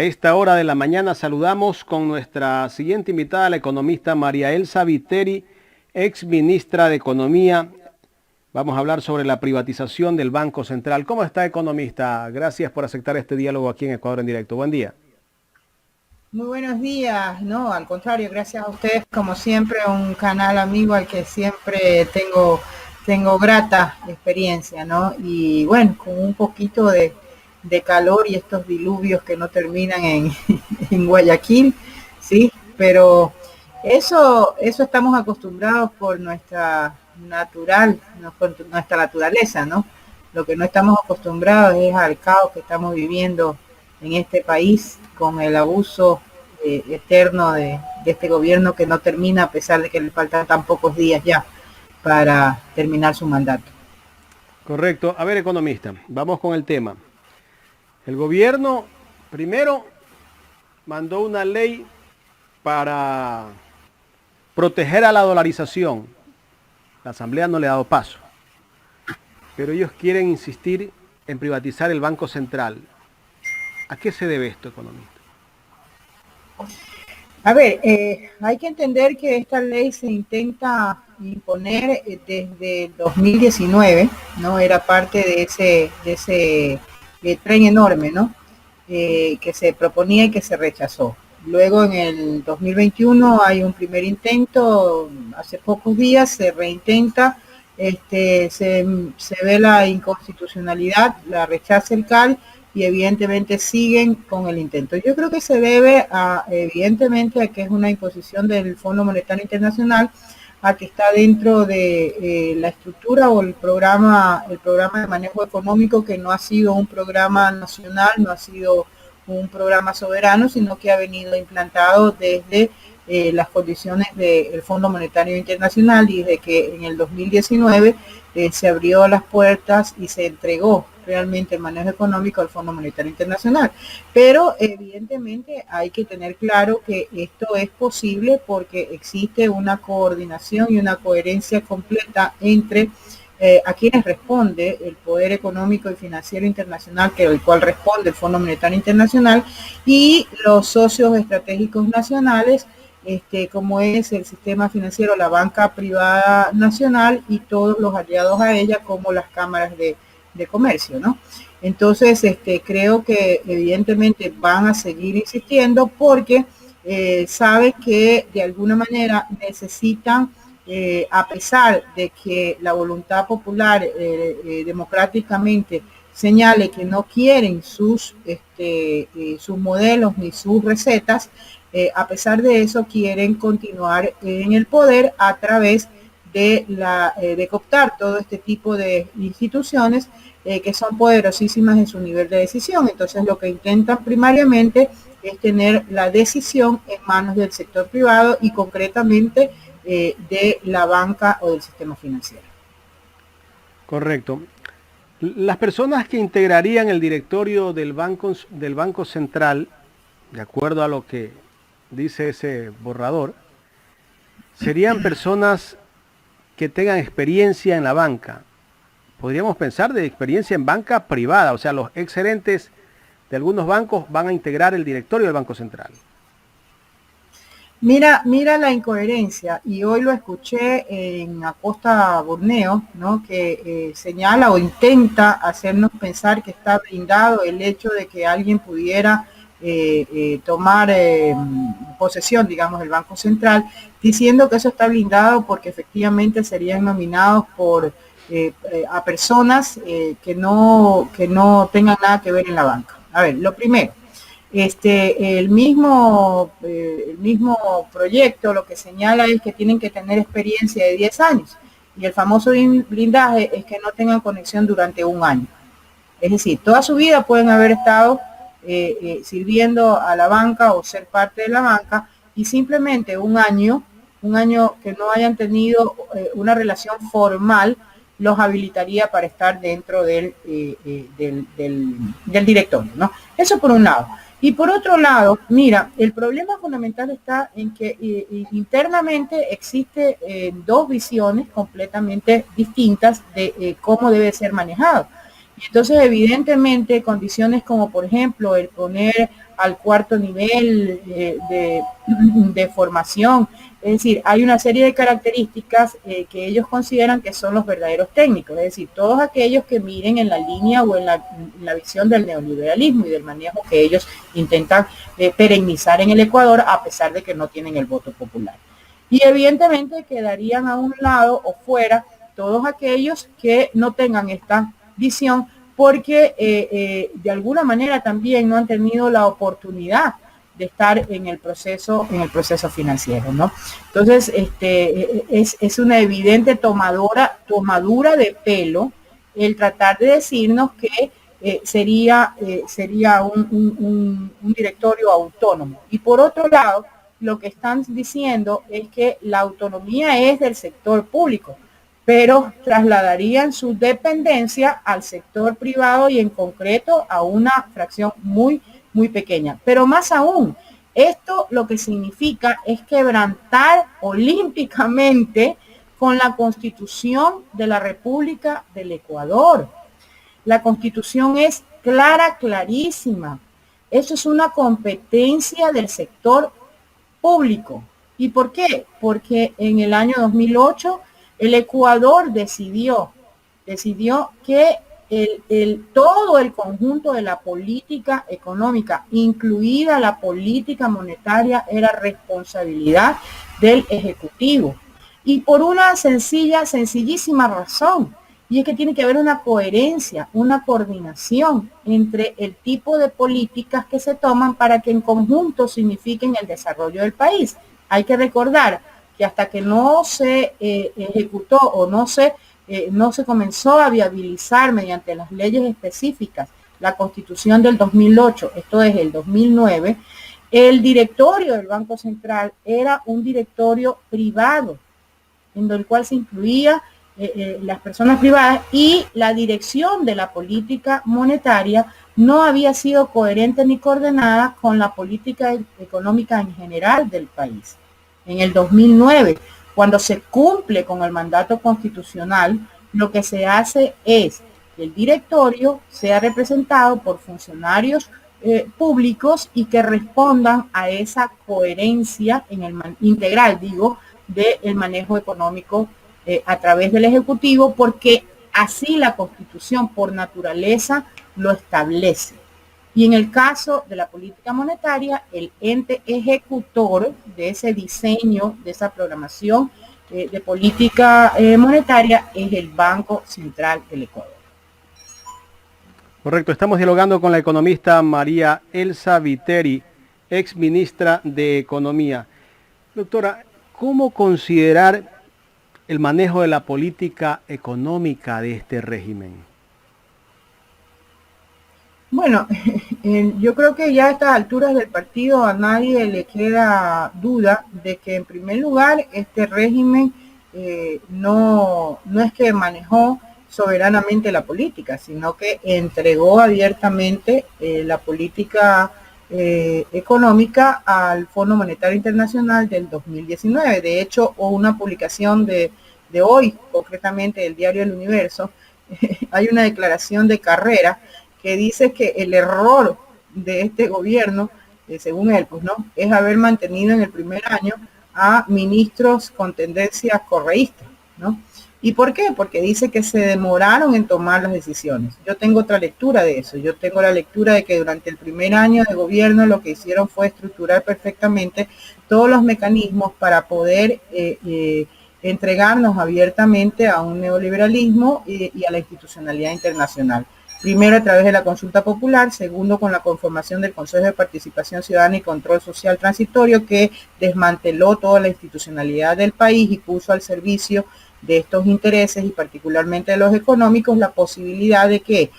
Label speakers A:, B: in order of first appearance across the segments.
A: A esta hora de la mañana saludamos con nuestra siguiente invitada, la economista María Elsa Viteri, ex ministra de Economía. Vamos a hablar sobre la privatización del Banco Central. ¿Cómo está, economista? Gracias por aceptar este diálogo aquí en Ecuador en Directo. Buen día.
B: Muy buenos días, no, al contrario, gracias a ustedes, como siempre, un canal amigo al que siempre tengo grata experiencia, ¿no? Y bueno, con un poquito de calor y estos diluvios que no terminan en Guayaquil, ¿sí? Pero eso estamos acostumbrados por nuestra naturaleza, ¿no? Lo que no estamos acostumbrados es al caos que estamos viviendo en este país con el abuso eterno de este gobierno que no termina, a pesar de que le faltan tan pocos días ya para terminar su mandato.
A: Correcto. A ver, economista, vamos con el tema. El gobierno primero mandó una ley para proteger a la dolarización. La Asamblea no le ha dado paso, pero ellos quieren insistir en privatizar el Banco Central. ¿A qué se debe esto, economista?
B: A ver, hay que entender que esta ley se intenta imponer desde el 2019, ¿no? Era parte de ese tren enorme, ¿no? Que se proponía y que se rechazó. Luego en el 2021 hay un primer intento, hace pocos días se reintenta, se ve la inconstitucionalidad, la rechaza el CAL y evidentemente siguen con el intento. Yo creo que se debe evidentemente a que es una imposición del Fondo Monetario Internacional, a que está dentro de la estructura o el programa de manejo económico, que no ha sido un programa nacional, no ha sido un programa soberano, sino que ha venido implantado desde las condiciones del Fondo Monetario Internacional, y desde que en el 2019 se abrió las puertas y se entregó realmente el manejo económico al Fondo Monetario Internacional. Pero evidentemente hay que tener claro que esto es posible porque existe una coordinación y una coherencia completa entre a quienes responde el poder económico y financiero internacional, que el cual responde el Fondo Monetario Internacional, y los socios estratégicos nacionales, como es el sistema financiero, la banca privada nacional y todos los aliados a ella, como las cámaras de comercio, ¿no? Entonces, creo que evidentemente van a seguir insistiendo porque saben que de alguna manera necesitan, a pesar de que la voluntad popular democráticamente señale que no quieren sus modelos ni sus recetas, a pesar de eso quieren continuar en el poder a través de cooptar todo este tipo de instituciones que son poderosísimas en su nivel de decisión. Entonces lo que intentan primariamente es tener la decisión en manos del sector privado y concretamente de la banca o del sistema financiero.
A: Correcto. Las personas que integrarían el directorio del Banco Central, de acuerdo a lo que dice ese borrador, serían personas que tengan experiencia en la banca. Podríamos pensar de experiencia en banca privada, o sea, los exgerentes de algunos bancos van a integrar el directorio del Banco Central.
B: Mira la incoherencia, y hoy lo escuché en Acosta Borneo, ¿no? Que señala o intenta hacernos pensar que está blindado el hecho de que alguien pudiera tomar posesión, digamos, del Banco Central, diciendo que eso está blindado porque efectivamente serían nominados por a personas que no tengan nada que ver en la banca. A ver, lo primero, el mismo proyecto lo que señala es que tienen que tener experiencia de 10 años, y el famoso blindaje es que no tengan conexión durante un año. Es decir, toda su vida pueden haber estado sirviendo a la banca o ser parte de la banca, y simplemente un año que no hayan tenido una relación formal los habilitaría para estar dentro del directorio, ¿no? Eso por un lado. Y por otro lado, mira, el problema fundamental está en que internamente existe dos visiones completamente distintas de cómo debe ser manejado. Y entonces, evidentemente, condiciones como, por ejemplo, el poner al cuarto nivel de formación. Es decir, hay una serie de características que ellos consideran que son los verdaderos técnicos, es decir, todos aquellos que miren en la línea o en la visión del neoliberalismo y del manejo que ellos intentan perennizar en el Ecuador, a pesar de que no tienen el voto popular. Y evidentemente quedarían a un lado o fuera todos aquellos que no tengan esta visión, porque de alguna manera también no han tenido la oportunidad de estar en el proceso financiero, ¿no? Entonces, es una evidente tomadura de pelo el tratar de decirnos que sería un directorio autónomo. Y por otro lado, lo que están diciendo es que la autonomía es del sector público, pero trasladarían su dependencia al sector privado y en concreto a una fracción muy pequeña. Pero más aún, esto lo que significa es quebrantar olímpicamente con la Constitución de la República del Ecuador. La Constitución es clarísima. Eso es una competencia del sector público. ¿Y por qué? Porque en el año 2008 el Ecuador decidió que todo el conjunto de la política económica, incluida la política monetaria, era responsabilidad del Ejecutivo. Y por una sencillísima razón, y es que tiene que haber una coherencia, una coordinación entre el tipo de políticas que se toman para que en conjunto signifiquen el desarrollo del país. Hay que recordar que hasta que no se ejecutó o no se comenzó a viabilizar mediante las leyes específicas la Constitución del 2008, esto es el 2009, el directorio del Banco Central era un directorio privado, en el cual se incluía las personas privadas, y la dirección de la política monetaria no había sido coherente ni coordinada con la política económica en general del país. En el 2009, cuando se cumple con el mandato constitucional, lo que se hace es que el directorio sea representado por funcionarios públicos y que respondan a esa coherencia en el integral, del manejo económico a través del Ejecutivo, porque así la Constitución por naturaleza lo establece. Y en el caso de la política monetaria, el ente ejecutor de ese diseño, de esa programación de política monetaria, es el Banco Central del Ecuador.
A: Correcto, estamos dialogando con la economista María Elsa Viteri, ex ministra de Economía. Doctora, ¿cómo considerar el manejo de la política económica de este régimen?
B: Bueno, yo creo que ya a estas alturas del partido a nadie le queda duda de que en primer lugar este régimen no es que manejó soberanamente la política, sino que entregó abiertamente la política económica al Fondo Monetario Internacional del 2019. De hecho, hubo una publicación de hoy, concretamente del diario El Universo, hay una declaración de Carrera que dice que el error de este gobierno, según él, pues no, es haber mantenido en el primer año a ministros con tendencias correístas, ¿no? ¿Y por qué? Porque dice que se demoraron en tomar las decisiones. Yo tengo otra lectura de eso. Yo tengo la lectura de que durante el primer año de gobierno lo que hicieron fue estructurar perfectamente todos los mecanismos para poder entregarnos abiertamente a un neoliberalismo y a la institucionalidad internacional. Primero a través de la consulta popular, segundo con la conformación del Consejo de Participación Ciudadana y Control Social Transitorio, que desmanteló toda la institucionalidad del país y puso al servicio de estos intereses y particularmente de los económicos la posibilidad de que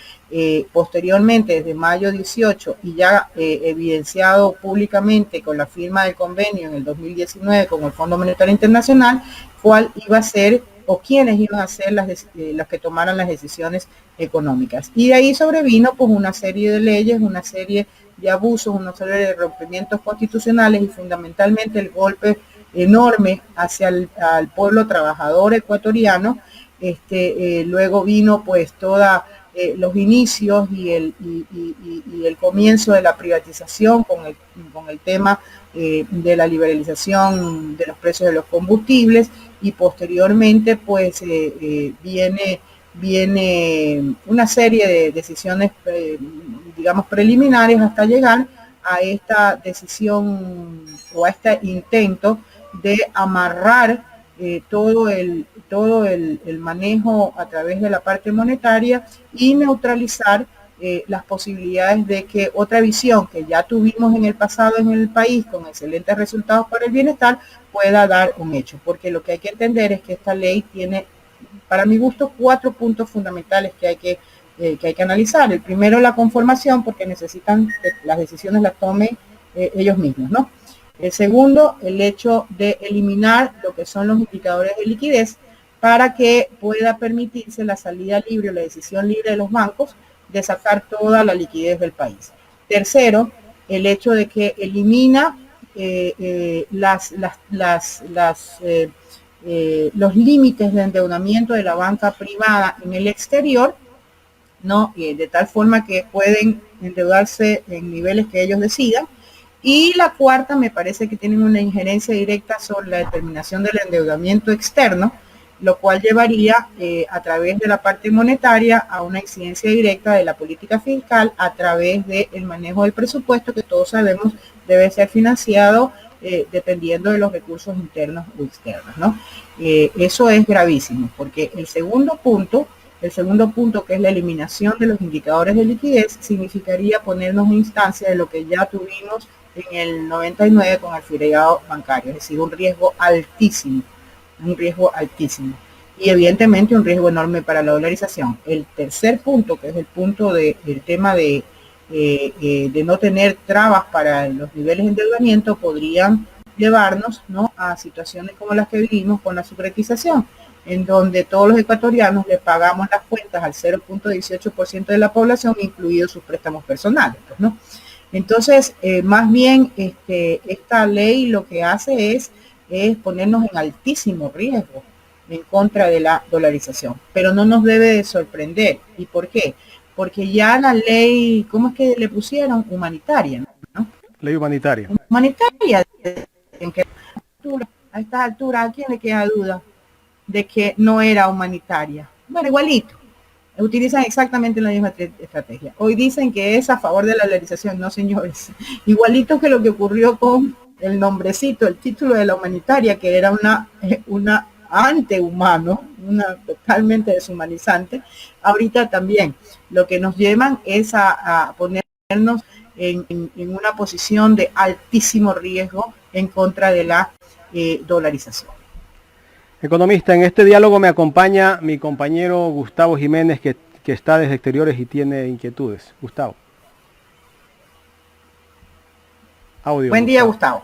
B: posteriormente, desde mayo 18 y ya evidenciado públicamente con la firma del convenio en el 2019 con el Fondo Monetario Internacional, cuál iba a ser o quiénes iban a ser las que tomaran las decisiones económicas. Y de ahí sobrevino pues una serie de leyes, una serie de abusos, una serie de rompimientos constitucionales y fundamentalmente el golpe enorme hacia al pueblo trabajador ecuatoriano. Luego vino pues toda los inicios y el comienzo de la privatización con el tema de la liberalización de los precios de los combustibles, y posteriormente pues viene una serie de decisiones digamos preliminares hasta llegar a esta decisión o a este intento de amarrar todo el manejo a través de la parte monetaria y neutralizar las posibilidades de que otra visión que ya tuvimos en el pasado en el país con excelentes resultados para el bienestar pueda dar un hecho, porque lo que hay que entender es que esta ley tiene, para mi gusto, 4 puntos fundamentales que hay que analizar. El primero, la conformación, porque necesitan que las decisiones las tomen ellos mismos, ¿no? El segundo, el hecho de eliminar lo que son los indicadores de liquidez para que pueda permitirse la salida libre o la decisión libre de los bancos de sacar toda la liquidez del país. Tercero, el hecho de que elimina los límites de endeudamiento de la banca privada en el exterior, ¿no? De tal forma que pueden endeudarse en niveles que ellos decidan. Y la cuarta, me parece que tienen una injerencia directa sobre la determinación del endeudamiento externo, lo cual llevaría a través de la parte monetaria a una incidencia directa de la política fiscal a través del manejo del presupuesto, que todos sabemos debe ser financiado dependiendo de los recursos internos o externos, ¿no? Eso es gravísimo, porque el segundo punto, que es la eliminación de los indicadores de liquidez, significaría ponernos en instancia de lo que ya tuvimos en el 99 con el feriado bancario, es decir, un riesgo altísimo, y evidentemente un riesgo enorme para la dolarización. El tercer punto, que es el punto del tema de no tener trabas para los niveles de endeudamiento, podrían llevarnos, ¿no?, a situaciones como las que vivimos con la securitización, en donde todos los ecuatorianos le pagamos las cuentas al 0.18% de la población, incluidos sus préstamos personales, pues, ¿no? Entonces, más bien, esta ley lo que hace es ponernos en altísimo riesgo en contra de la dolarización, pero no nos debe de sorprender. ¿Y por qué? Porque ya la ley, ¿cómo es que le pusieron? Humanitaria, ¿no?
A: Ley humanitaria.
B: Humanitaria, en que a estas alturas, ¿a quién le queda duda de que no era humanitaria? Bueno, igualito. Utilizan exactamente la misma estrategia. Hoy dicen que es a favor de la dolarización. No, señores. Igualito que lo que ocurrió con el nombrecito, el título de la humanitaria, que era una antehumano, una totalmente deshumanizante. Ahorita también lo que nos llevan es a ponernos en una posición de altísimo riesgo en contra de la dolarización.
A: Economista, en este diálogo me acompaña mi compañero Gustavo Jiménez, que está desde exteriores y tiene inquietudes. Gustavo. Audio.
B: Buen día, Gustavo.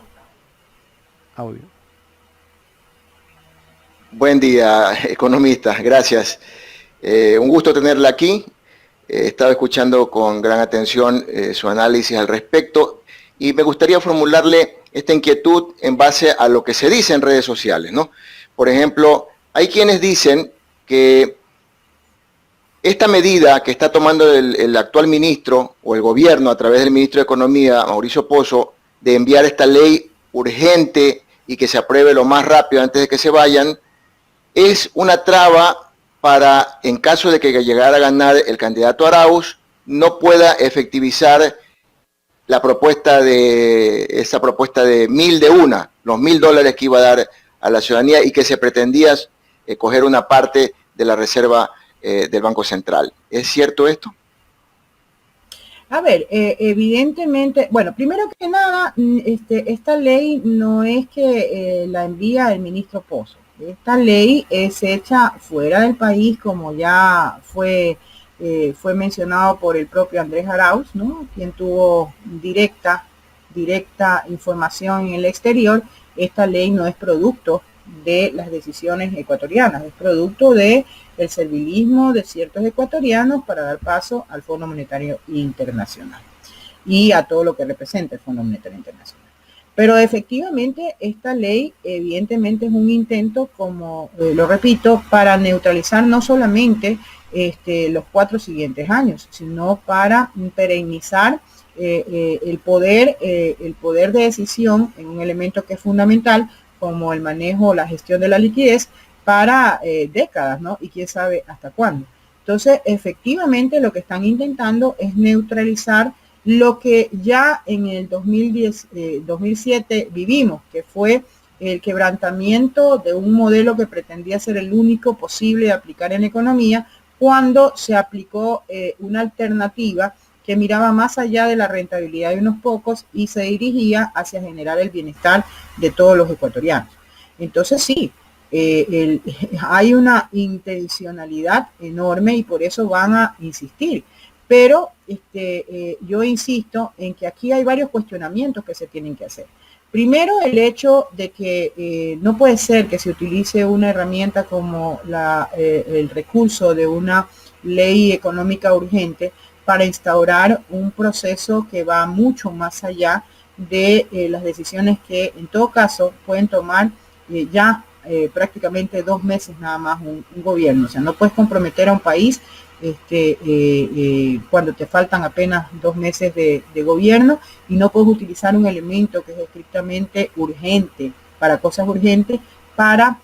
A: Audio.
C: Buen día, economista. Gracias. Un gusto tenerla aquí. Estaba escuchando con gran atención su análisis al respecto y me gustaría formularle esta inquietud en base a lo que se dice en redes sociales, ¿no? Por ejemplo, hay quienes dicen que esta medida que está tomando el actual ministro o el gobierno a través del ministro de Economía, Mauricio Pozo, de enviar esta ley urgente y que se apruebe lo más rápido antes de que se vayan, es una traba para, en caso de que llegara a ganar el candidato Arauz, no pueda efectivizar esa propuesta de 1.000 de una, los $1.000 que iba a dar a la ciudadanía y que se pretendía coger una parte de la reserva del Banco Central. ¿Es cierto esto?
B: A ver, evidentemente, bueno, primero que nada, esta ley no es que la envía el ministro Pozo. Esta ley es hecha fuera del país, como ya fue mencionado por el propio Andrés Arauz, ¿no?, quien tuvo directa información en el exterior. Esta ley no es producto de las decisiones ecuatorianas, es producto del servilismo de ciertos ecuatorianos para dar paso al Fondo Monetario Internacional y a todo lo que representa el Fondo Monetario Internacional. Pero efectivamente esta ley evidentemente es un intento, como lo repito, para neutralizar no solamente los 4 siguientes años, sino para perennizar el poder de decisión en un elemento que es fundamental, como el manejo, la gestión de la liquidez, para décadas, ¿no? Y quién sabe hasta cuándo. Entonces, efectivamente, lo que están intentando es neutralizar lo que ya en el 2007 vivimos, que fue el quebrantamiento de un modelo que pretendía ser el único posible de aplicar en economía, cuando se aplicó una alternativa que miraba más allá de la rentabilidad de unos pocos y se dirigía hacia generar el bienestar de todos los ecuatorianos. Entonces sí, hay una intencionalidad enorme y por eso van a insistir. Pero yo insisto en que aquí hay varios cuestionamientos que se tienen que hacer. Primero, el hecho de que no puede ser que se utilice una herramienta como el recurso de una ley económica urgente para instaurar un proceso que va mucho más allá de las decisiones que en todo caso pueden tomar prácticamente 2 meses nada más un gobierno. O sea, no puedes comprometer a un país cuando te faltan apenas 2 meses de gobierno, y no puedes utilizar un elemento que es estrictamente urgente para cosas urgentes para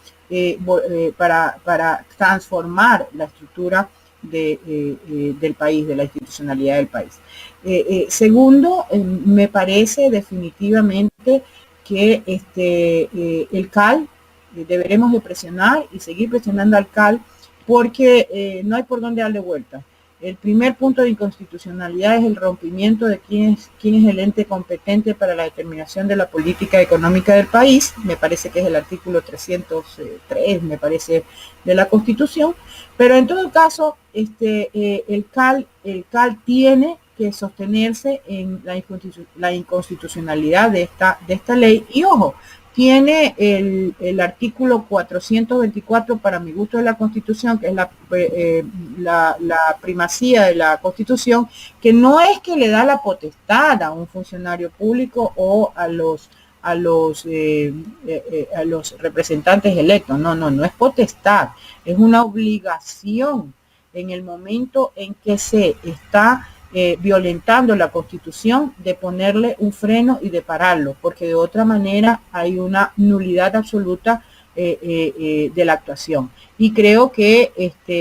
B: transformar la estructura del país, de la institucionalidad del país. Segundo, me parece definitivamente que el CAL deberemos de presionar y seguir presionando al CAL, porque no hay por dónde darle vuelta. El primer punto de inconstitucionalidad es el rompimiento de quién es el ente competente para la determinación de la política económica del país. Me parece que es el artículo 303, me parece, de la Constitución. Pero en todo caso, el CAL tiene que sostenerse en la inconstitucionalidad de esta ley. Y ojo, tiene el artículo 424, para mi gusto, de la Constitución, que es la primacía de la Constitución, que no es que le da la potestad a un funcionario público o a los representantes electos. No es potestad, es una obligación en el momento en que se está violentando la Constitución, de ponerle un freno y de pararlo, porque de otra manera hay una nulidad absoluta de la actuación. Y creo que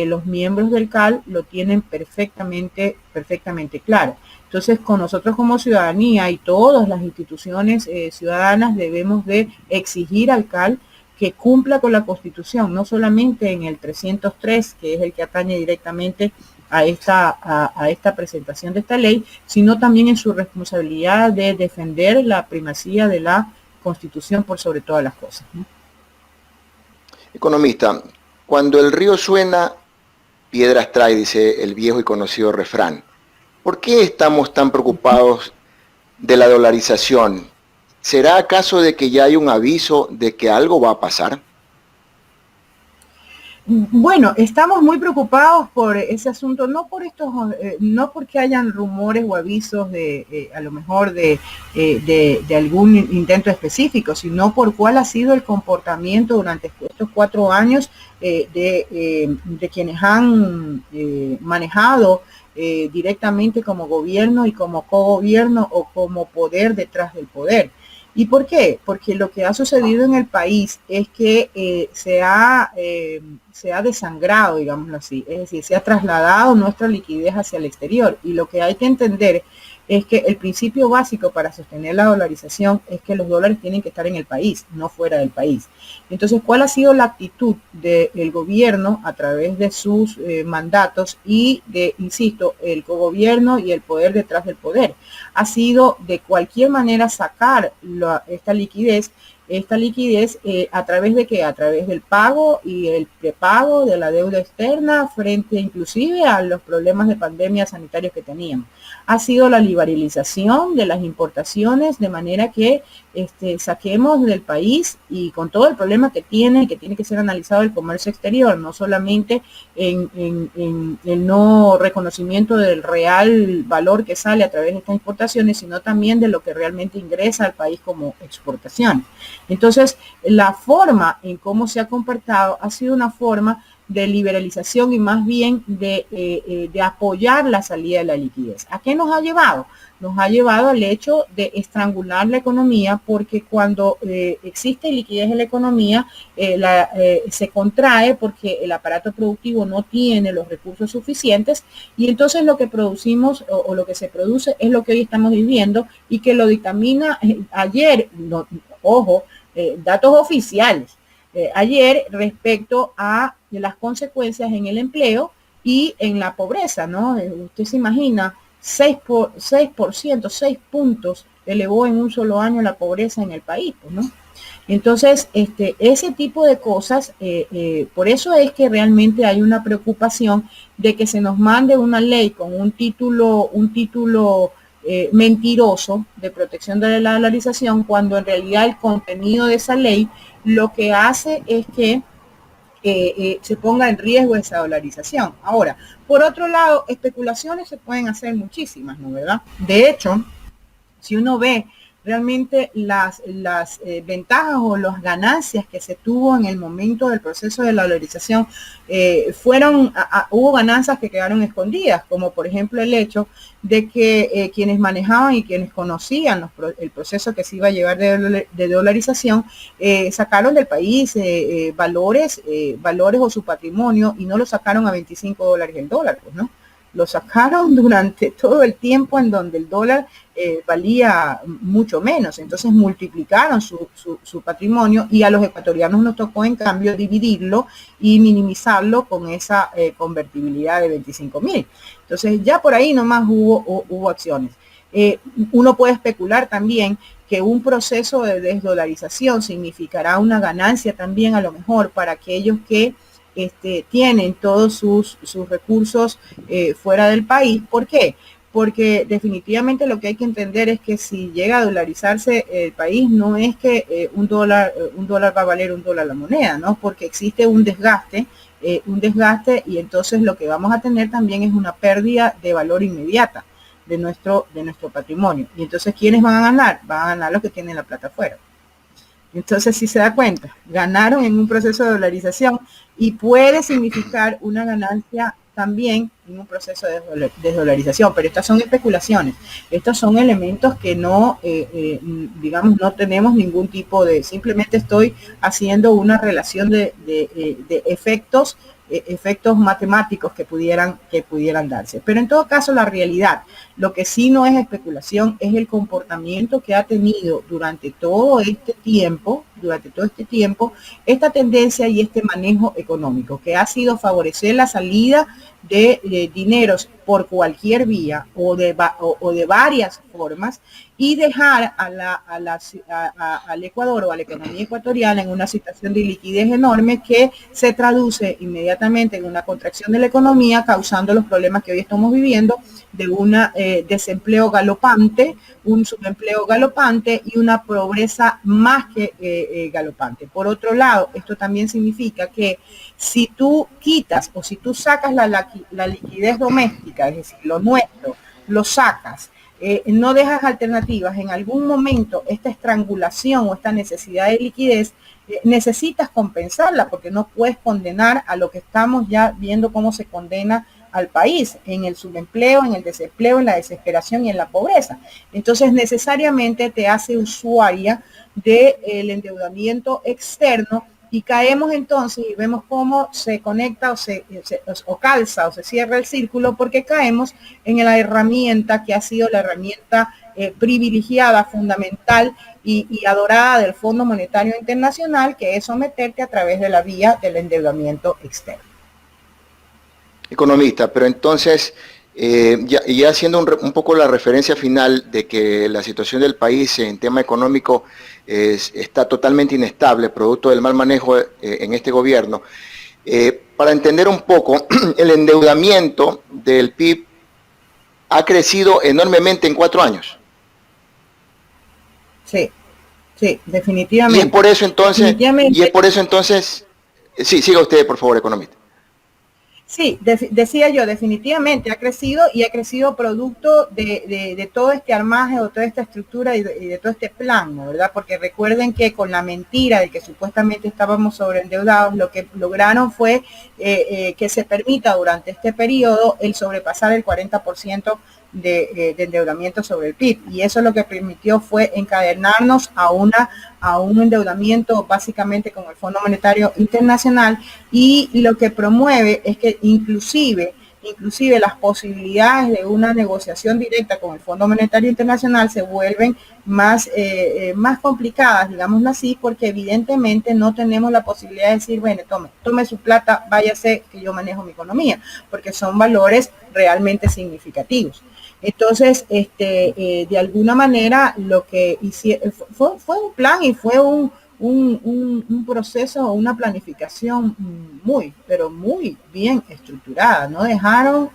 B: los miembros del CAL lo tienen perfectamente claro. Entonces, con nosotros como ciudadanía y todas las instituciones ciudadanas debemos de exigir al CAL que cumpla con la Constitución, no solamente en el 303, que es el que atañe directamente a esta presentación de esta ley, sino también en su responsabilidad de defender la primacía de la Constitución por sobre todas las cosas, ¿no?
C: Economista, cuando el río suena, piedras trae, dice el viejo y conocido refrán. ¿Por qué estamos tan preocupados de la dolarización? ¿Será acaso de que ya hay un aviso de que algo va a pasar?
B: Bueno, estamos muy preocupados por ese asunto, no porque hayan rumores o avisos a lo mejor de algún intento específico, sino por cuál ha sido el comportamiento durante estos 4 años de quienes han manejado directamente como gobierno y como cogobierno o como poder detrás del poder. ¿Y por qué? Porque lo que ha sucedido en el país es que se ha desangrado, digámoslo así, es decir, se ha trasladado nuestra liquidez hacia el exterior, y lo que hay que entender es que el principio básico para sostener la dolarización es que los dólares tienen que estar en el país, no fuera del país. Entonces, ¿cuál ha sido la actitud del gobierno a través de sus mandatos y insisto, el cogobierno y el poder detrás del poder? Ha sido de cualquier manera sacar esta liquidez a través de qué? A través del pago y el prepago de la deuda externa frente inclusive a los problemas de pandemia sanitarios que teníamos. Ha sido la liberalización de las importaciones, de manera que saquemos del país, y con todo el problema que tiene que ser analizado el comercio exterior, no solamente en el no reconocimiento del real valor que sale a través de estas importaciones, sino también de lo que realmente ingresa al país como exportación. Entonces, la forma en cómo se ha comportado ha sido una forma de liberalización y más bien de apoyar la salida de la liquidez. ¿A qué nos ha llevado? Nos ha llevado al hecho de estrangular la economía, porque cuando existe liquidez en la economía, se contrae porque el aparato productivo no tiene los recursos suficientes, y entonces lo que producimos o lo que se produce es lo que hoy estamos viviendo, y que lo dictamina ayer, no, ojo, datos oficiales, ayer, respecto a las consecuencias en el empleo y en la pobreza, ¿no? Usted se imagina, 6 puntos elevó en un solo año la pobreza en el país, pues, ¿no? Entonces, ese tipo de cosas, por eso es que realmente hay una preocupación de que se nos mande una ley con un título mentiroso de protección de la dolarización, cuando en realidad el contenido de esa ley lo que hace es que se ponga en riesgo esa dolarización. Ahora, por otro lado, especulaciones se pueden hacer muchísimas, ¿no? ¿Verdad? De hecho, si uno ve realmente las ventajas o las ganancias que se tuvo en el momento del proceso de la dolarización, hubo ganancias que quedaron escondidas, como por ejemplo el hecho de que quienes manejaban y quienes conocían el proceso que se iba a llevar de dolarización, sacaron del país valores o su patrimonio, y no lo sacaron a $25 el dólar, pues, ¿no? Lo sacaron durante todo el tiempo en donde el dólar valía mucho menos. Entonces multiplicaron su patrimonio, y a los ecuatorianos nos tocó en cambio dividirlo y minimizarlo con esa convertibilidad de 25.000. Entonces ya por ahí nomás hubo acciones. Uno puede especular también que un proceso de desdolarización significará una ganancia también, a lo mejor, para aquellos que tienen todos sus recursos fuera del país. ¿Por qué? Porque definitivamente lo que hay que entender es que si llega a dolarizarse el país, no es que un dólar va a valer $1 la moneda, ¿no? Porque existe un desgaste, y entonces lo que vamos a tener también es una pérdida de valor inmediata de nuestro patrimonio. Y entonces, ¿quiénes van a ganar? Van a ganar los que tienen la plata afuera. Entonces, si se da cuenta, ganaron en un proceso de dolarización, y puede significar una ganancia también en un proceso de desdolarización, pero estas son especulaciones, estos son elementos que no, digamos, no tenemos ningún tipo de, simplemente estoy haciendo una relación de efectos matemáticos que pudieran darse. Pero en todo caso, la realidad, lo que sí no es especulación, es el comportamiento que ha tenido durante todo este tiempo, esta tendencia y este manejo económico, que ha sido favorecer la salida de dineros por cualquier vía o de varias formas, y dejar al Ecuador o a la economía ecuatoriana en una situación de liquidez enorme, que se traduce inmediatamente en una contracción de la economía, causando los problemas que hoy estamos viviendo, de un desempleo galopante, un subempleo galopante y una pobreza más que galopante. Por otro lado, esto también significa que si tú quitas o si tú sacas la liquidez doméstica, es decir, lo nuestro, lo sacas, no dejas alternativas, en algún momento esta estrangulación o esta necesidad de liquidez necesitas compensarla, porque no puedes condenar a lo que estamos ya viendo cómo se condena al país, en el subempleo, en el desempleo, en la desesperación y en la pobreza. Entonces necesariamente te hace usuaria del endeudamiento externo, y caemos entonces y vemos cómo se conecta o calza o se cierra el círculo, porque caemos en la herramienta que ha sido la herramienta privilegiada, fundamental y adorada del Fondo Monetario Internacional, que es someterte a través de la vía del endeudamiento externo.
C: Economista, pero entonces, ya haciendo un poco la referencia final de que la situación del país en tema económico está totalmente inestable, producto del mal manejo en este gobierno, para entender un poco, el endeudamiento del PIB ha crecido enormemente en 4 años.
B: Sí, definitivamente.
C: Y es por eso entonces, sí, siga usted, por favor, economista.
B: Sí, decía yo, definitivamente ha crecido y ha crecido producto de todo este armaje o toda esta estructura y de todo este plan, ¿no? ¿Verdad? Porque recuerden que con la mentira de que supuestamente estábamos sobreendeudados, lo que lograron fue que se permita durante este periodo el sobrepasar el 40% de endeudamiento sobre el PIB, y eso lo que permitió fue encadenarnos a un endeudamiento básicamente con el Fondo Monetario Internacional, y lo que promueve es que inclusive las posibilidades de una negociación directa con el Fondo Monetario Internacional se vuelven más complicadas, digámoslo así, porque evidentemente no tenemos la posibilidad de decir, bueno, tome su plata, váyase que yo manejo mi economía, porque son valores realmente significativos. Entonces, de alguna manera lo que hicieron fue un plan y fue un proceso, una planificación pero muy bien estructurada. No dejaron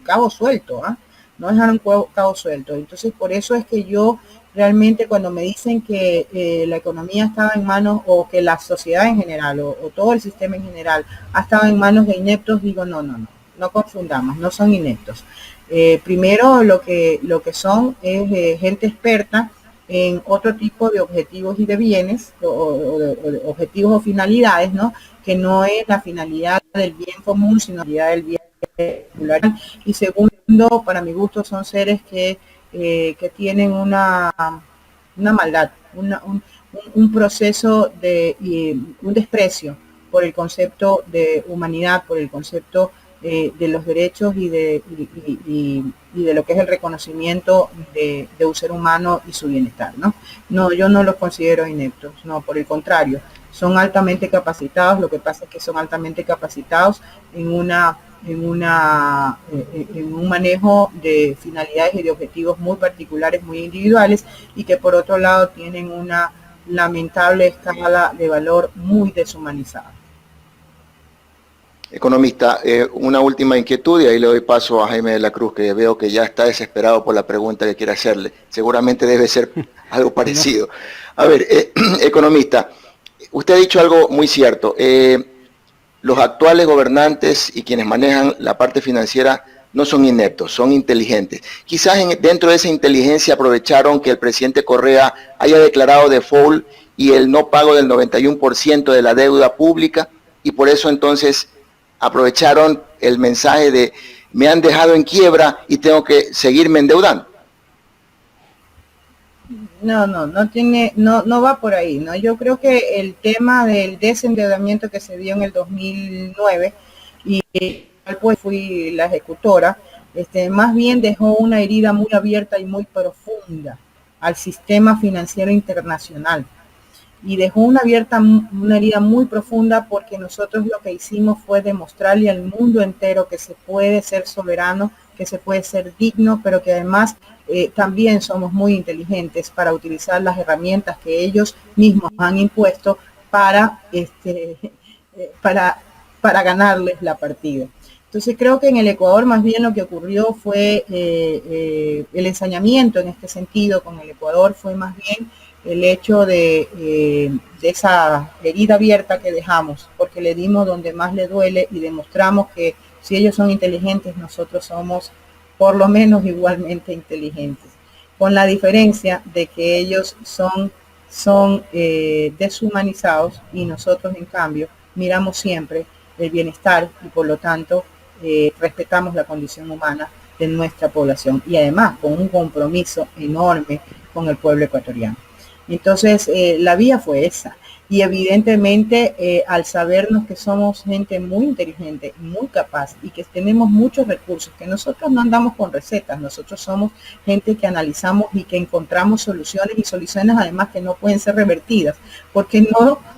B: cabo suelto, ¿eh? No dejaron cabo suelto. Entonces, por eso es que yo realmente cuando me dicen que la economía estaba en manos, o que la sociedad en general, o todo el sistema en general, ha estado en manos de ineptos, digo, no confundamos, no son ineptos. Primero lo que son es gente experta en otro tipo de objetivos y de bienes, o de objetivos o finalidades, ¿no? Que no es la finalidad del bien común, sino la finalidad del bien particular. Y segundo, para mi gusto, son seres que tienen una maldad, un proceso un desprecio por el concepto de humanidad, por el concepto de los derechos y de lo que es el reconocimiento de un ser humano y su bienestar, ¿no? No, yo no los considero ineptos, no, por el contrario, son altamente capacitados. Lo que pasa es que son altamente capacitados en un manejo de finalidades y de objetivos muy particulares, muy individuales, y que por otro lado tienen una lamentable escala de valor muy deshumanizada.
C: Economista, una última inquietud y ahí le doy paso a Jaime de la Cruz, que veo que ya está desesperado por la pregunta que quiere hacerle. Seguramente debe ser algo parecido. A ver, economista, usted ha dicho algo muy cierto. Los actuales gobernantes y quienes manejan la parte financiera no son ineptos, son inteligentes. Quizás dentro de esa inteligencia aprovecharon que el presidente Correa haya declarado default y el no pago del 91% de la deuda pública, y por eso entonces aprovecharon el mensaje de me han dejado en quiebra y tengo que seguirme endeudando.
B: No va por ahí, ¿no? Yo creo que el tema del desendeudamiento que se dio en el 2009, y pues fui la ejecutora, más bien dejó una herida muy abierta y muy profunda al sistema financiero internacional. Y dejó una herida muy profunda, porque nosotros lo que hicimos fue demostrarle al mundo entero que se puede ser soberano, que se puede ser digno, pero que además también somos muy inteligentes para utilizar las herramientas que ellos mismos han impuesto para ganarles la partida. Entonces creo que en el Ecuador más bien lo que ocurrió fue el ensañamiento en este sentido con el Ecuador fue más bien el hecho de esa herida abierta que dejamos, porque le dimos donde más le duele y demostramos que si ellos son inteligentes, nosotros somos por lo menos igualmente inteligentes, con la diferencia de que ellos son deshumanizados y nosotros en cambio miramos siempre el bienestar y por lo tanto respetamos la condición humana de nuestra población, y además con un compromiso enorme con el pueblo ecuatoriano. Entonces la vía fue esa, y evidentemente al sabernos que somos gente muy inteligente, muy capaz y que tenemos muchos recursos, que nosotros no andamos con recetas, nosotros somos gente que analizamos y que encontramos soluciones, y soluciones además que no pueden ser revertidas, porque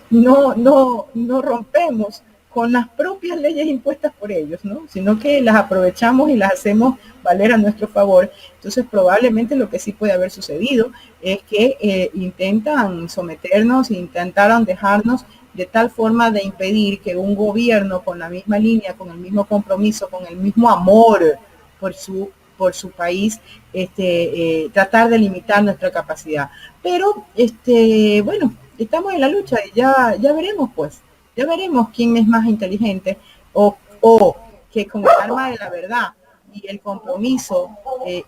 B: no rompemos con las propias leyes impuestas por ellos, ¿no? Sino que las aprovechamos y las hacemos valer a nuestro favor. Entonces probablemente lo que sí puede haber sucedido es que intentan someternos, intentaron dejarnos de tal forma de impedir que un gobierno con la misma línea, con el mismo compromiso, con el mismo amor por su país, tratar de limitar nuestra capacidad. Pero, bueno, estamos en la lucha y ya veremos, pues. Ya veremos quién es más inteligente o o que con el arma de la verdad y el compromiso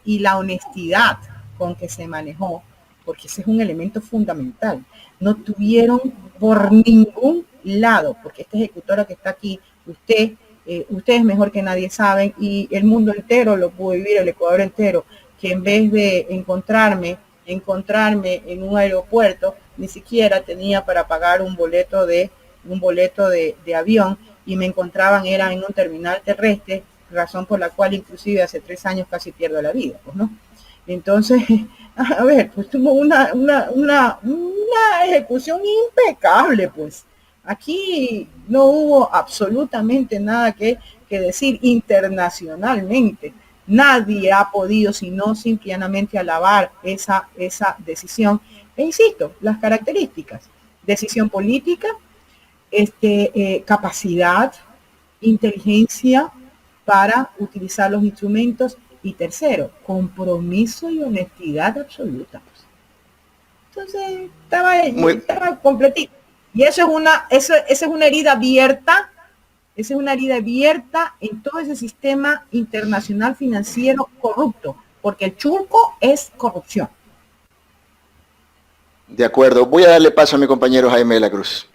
B: y la honestidad con que se manejó, porque ese es un elemento fundamental, no tuvieron por ningún lado, porque esta ejecutora que está aquí, ustedes mejor que nadie saben, y el mundo entero lo pudo vivir, el Ecuador entero, que en vez de encontrarme en un aeropuerto, ni siquiera tenía para pagar un boleto de avión, y me encontraban era en un terminal terrestre, razón por la cual inclusive hace 3 años casi pierdo la vida, pues, ¿no? Entonces, a ver, pues tuvo una ejecución impecable, pues. Aquí no hubo absolutamente nada que decir internacionalmente. Nadie ha podido sino simplemente alabar esa decisión. E insisto, las características: decisión política, capacidad, inteligencia para utilizar los instrumentos, y tercero, compromiso y honestidad absoluta. Entonces estaba completito. Y esa es una herida abierta. Esa es una herida abierta en todo ese sistema internacional financiero corrupto, porque el churco es corrupción.
C: De acuerdo. Voy a darle paso a mi compañero Jaime de la Cruz.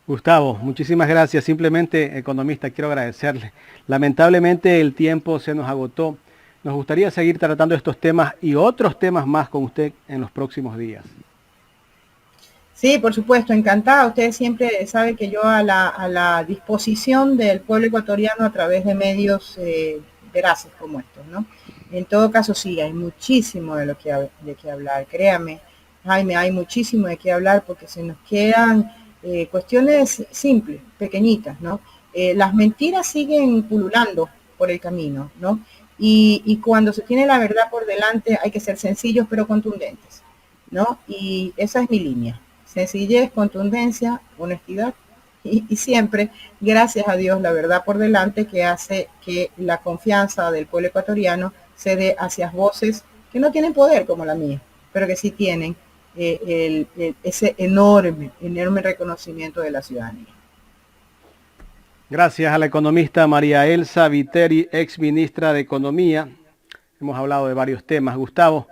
A: Gustavo, muchísimas gracias. Simplemente, economista, quiero agradecerle. Lamentablemente el tiempo se nos agotó. Nos gustaría seguir tratando estos temas y otros temas más con usted en los próximos días.
B: Sí, por supuesto, encantada. Usted siempre sabe que yo a la disposición del pueblo ecuatoriano a través de medios veraces como estos, ¿no? En todo caso, sí, hay muchísimo de qué hablar. Créame, Jaime, hay muchísimo de qué hablar, porque se nos quedan cuestiones simples, pequeñitas, ¿no? Las mentiras siguen pululando por el camino, ¿no? Y cuando se tiene la verdad por delante hay que ser sencillos pero contundentes, ¿no? Y esa es mi línea: sencillez, contundencia, honestidad y siempre, gracias a Dios, la verdad por delante, que hace que la confianza del pueblo ecuatoriano se dé hacia voces que no tienen poder como la mía, pero que sí tienen ese enorme reconocimiento de la ciudadanía.
A: Gracias a la economista María Elsa Viteri, ex ministra de Economía. Hemos hablado de varios temas. Gustavo,